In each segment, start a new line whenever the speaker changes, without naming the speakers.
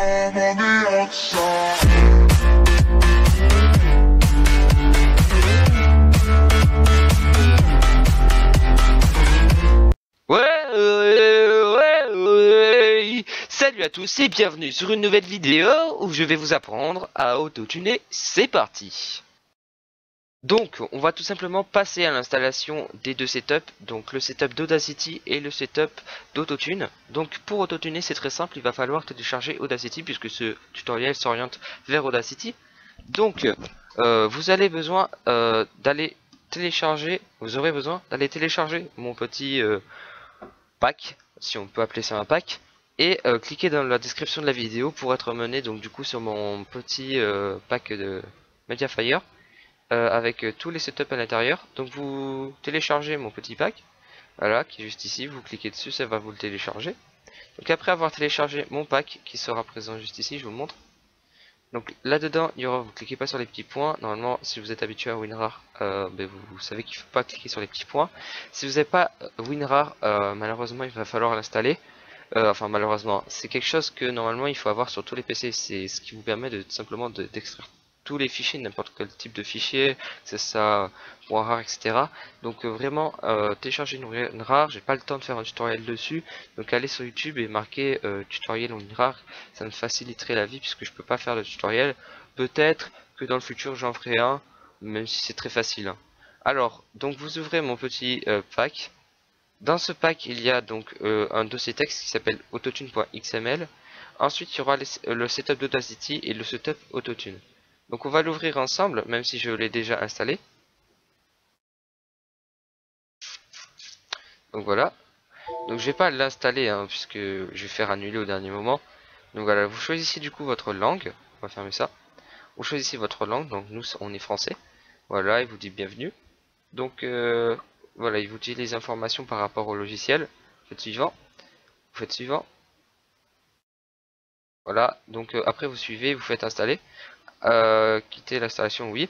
I'm on the outside.
Salut à tous et bienvenue sur une nouvelle vidéo où je vais vous apprendre à autotuner. C'est parti. Donc on va tout simplement passer à l'installation des deux setups, donc le setup d'Audacity et le setup d'Autotune. Donc pour autotuner c'est très simple, il va falloir télécharger Audacity puisque ce tutoriel s'oriente vers Audacity. Donc vous aurez besoin d'aller télécharger mon petit pack, si on peut appeler ça un pack, et cliquez dans la description de la vidéo pour être mené donc du coup sur mon petit pack de Mediafire avec tous les setups à l'intérieur. Donc vous téléchargez mon petit pack, voilà, qui est juste ici, vous cliquez dessus, ça va vous le télécharger. Donc après avoir téléchargé mon pack qui sera présent juste ici, je vous le montre. Donc là dedans, il y aura, vous cliquez pas sur les petits points. Normalement, si vous êtes habitué à WinRAR, vous savez qu'il ne faut pas cliquer sur les petits points. Si vous n'avez pas WinRAR, malheureusement, il va falloir l'installer. Enfin malheureusement, c'est quelque chose que normalement il faut avoir sur tous les PC. C'est ce qui vous permet de tout simplement d'extraire tous les fichiers, n'importe quel type de fichier, que c'est ça, .rar, etc. Donc vraiment, télécharger une WinRAR, j'ai pas le temps de faire un tutoriel dessus, donc allez sur YouTube et marquez tutoriel WinRAR, ça me faciliterait la vie puisque je peux pas faire le tutoriel. Peut-être que dans le futur j'en ferai un, même si c'est très facile, hein. Alors, donc vous ouvrez mon petit pack. Dans ce pack, il y a donc un dossier texte qui s'appelle autotune.xml. Ensuite, il y aura le setup d'Audacity et le setup Autotune. Donc on va l'ouvrir ensemble, même si je l'ai déjà installé. Donc voilà. Donc je vais pas l'installer, hein, puisque je vais faire annuler au dernier moment. Donc voilà, vous choisissez du coup votre langue. On va fermer ça. Vous choisissez votre langue, donc nous on est français. Voilà, il vous dit bienvenue. Donc voilà, il vous dit les informations par rapport au logiciel. Vous faites suivant. Vous faites suivant. Voilà, donc après vous suivez, vous faites installer. Quitter l'installation, oui.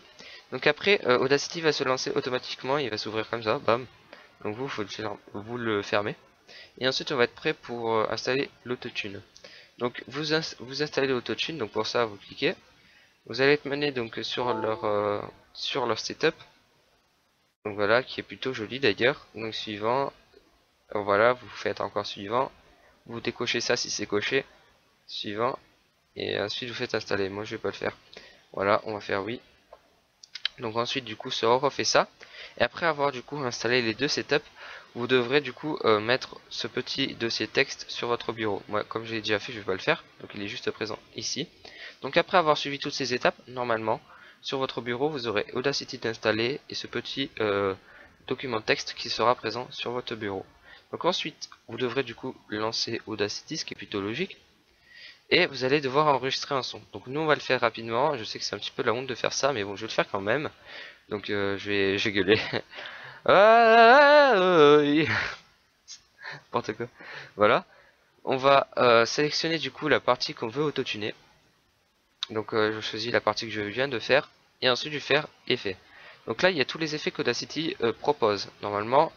Donc après, Audacity va se lancer automatiquement, il va s'ouvrir comme ça, bam. Donc vous le fermez. Et ensuite on va être prêt pour installer l'autotune. Donc vous installez l'autotune, donc pour ça vous cliquez. Vous allez être mené donc sur leur setup. Donc voilà, qui est plutôt joli d'ailleurs. Donc suivant, voilà, vous faites encore suivant. Vous décochez ça si c'est coché. Suivant. Et ensuite vous faites installer. Moi je vais pas le faire. Voilà, on va faire oui. Donc ensuite du coup ça refait ça. Et après avoir du coup installé les deux setups, vous devrez du coup mettre ce petit dossier texte sur votre bureau. Moi comme j'ai déjà fait, je vais pas le faire. Donc il est juste présent ici. Donc après avoir suivi toutes ces étapes, normalement sur votre bureau vous aurez Audacity installé et ce petit document texte qui sera présent sur votre bureau. Donc ensuite vous devrez du coup lancer Audacity, ce qui est plutôt logique. Et vous allez devoir enregistrer un son. Donc nous on va le faire rapidement. Je sais que c'est un petit peu la honte de faire ça, mais bon je vais le faire quand même. Donc je vais gueuler. N'importe quoi. Voilà. On va sélectionner du coup la partie qu'on veut autotuner. Donc je choisis la partie que je viens de faire. Et ensuite je vais faire effet. Donc là il y a tous les effets qu'Audacity propose. Normalement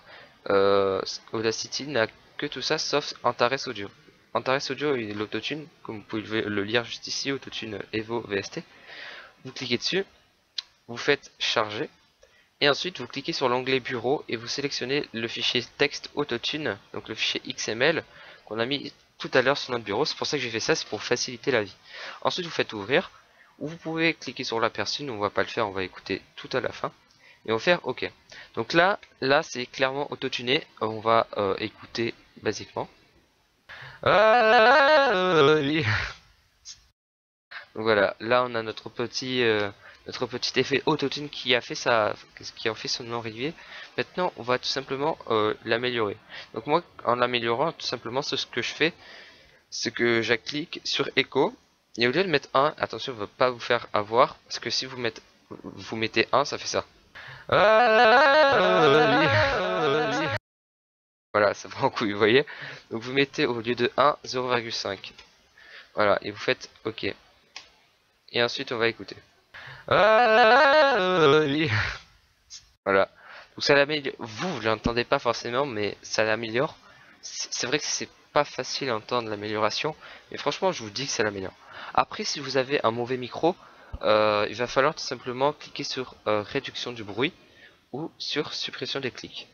Audacity n'a que tout ça sauf Antares Audio. Antares Audio et l'autotune, comme vous pouvez le lire juste ici, autotune Evo VST. Vous cliquez dessus, vous faites charger, et ensuite vous cliquez sur l'onglet bureau et vous sélectionnez le fichier texte autotune, donc le fichier XML qu'on a mis tout à l'heure sur notre bureau. C'est pour ça que j'ai fait ça, c'est pour faciliter la vie. Ensuite vous faites ouvrir, ou vous pouvez cliquer sur l'aperçu, nous on va pas le faire, on va écouter tout à la fin. Et on va faire OK. Donc là c'est clairement autotuné, on va écouter basiquement. Donc voilà, là on a notre petit effet autotune qui a fait son nom arrivé. Maintenant on va tout simplement l'améliorer. Donc moi en l'améliorant tout simplement ce que je fais, c'est que je clique sur Echo et au lieu de mettre 1, attention, ne va pas vous faire avoir parce que si vous mettez 1, ça fait ça. Voilà, ça va en couille, vous voyez. Donc vous mettez au lieu de 1, 0,5. Voilà, et vous faites OK. Et ensuite on va écouter. Voilà. Donc ça l'améliore. Vous l'entendez pas forcément, mais ça l'améliore. C'est vrai que c'est pas facile à entendre l'amélioration, mais franchement je vous dis que c'est l'améliore. Après, si vous avez un mauvais micro, il va falloir tout simplement cliquer sur réduction du bruit ou sur suppression des clics.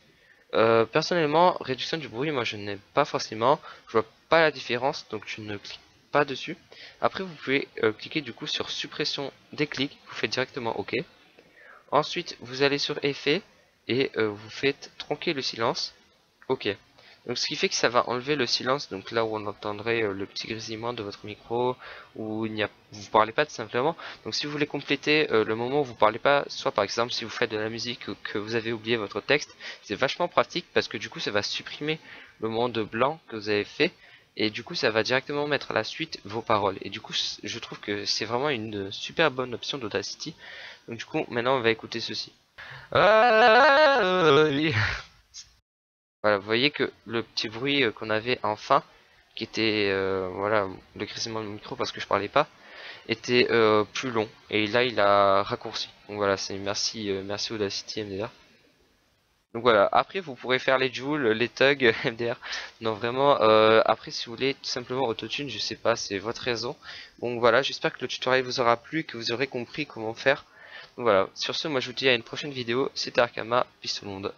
Personnellement, réduction du bruit, moi je n'aime pas forcément, je vois pas la différence, donc je ne clique pas dessus. Après, vous pouvez cliquer du coup sur suppression des clics, vous faites directement OK. Ensuite, vous allez sur effet et vous faites tronquer le silence. OK. Donc ce qui fait que ça va enlever le silence, donc là où on entendrait le petit grésillement de votre micro, où vous parlez pas tout simplement. Donc si vous voulez compléter le moment où vous parlez pas, soit par exemple si vous faites de la musique ou que vous avez oublié votre texte, c'est vachement pratique parce que du coup ça va supprimer le moment de blanc que vous avez fait, et du coup ça va directement mettre à la suite vos paroles. Et du coup je trouve que c'est vraiment une super bonne option d'Audacity. Donc du coup maintenant on va écouter ceci. Voilà, vous voyez que le petit bruit qu'on avait en fin, qui était voilà, le grésillement du micro parce que je parlais pas, était plus long, et là il a raccourci. Donc voilà, c'est merci Audacity MDR. Donc voilà, après vous pourrez faire les joules, les tugs MDR. Non vraiment, après si vous voulez tout simplement autotune, je sais pas, c'est votre raison. Bon voilà, j'espère que le tutoriel vous aura plu, que vous aurez compris comment faire. Donc voilà, sur ce moi je vous dis à une prochaine vidéo, c'était Arkama, peace tout le monde.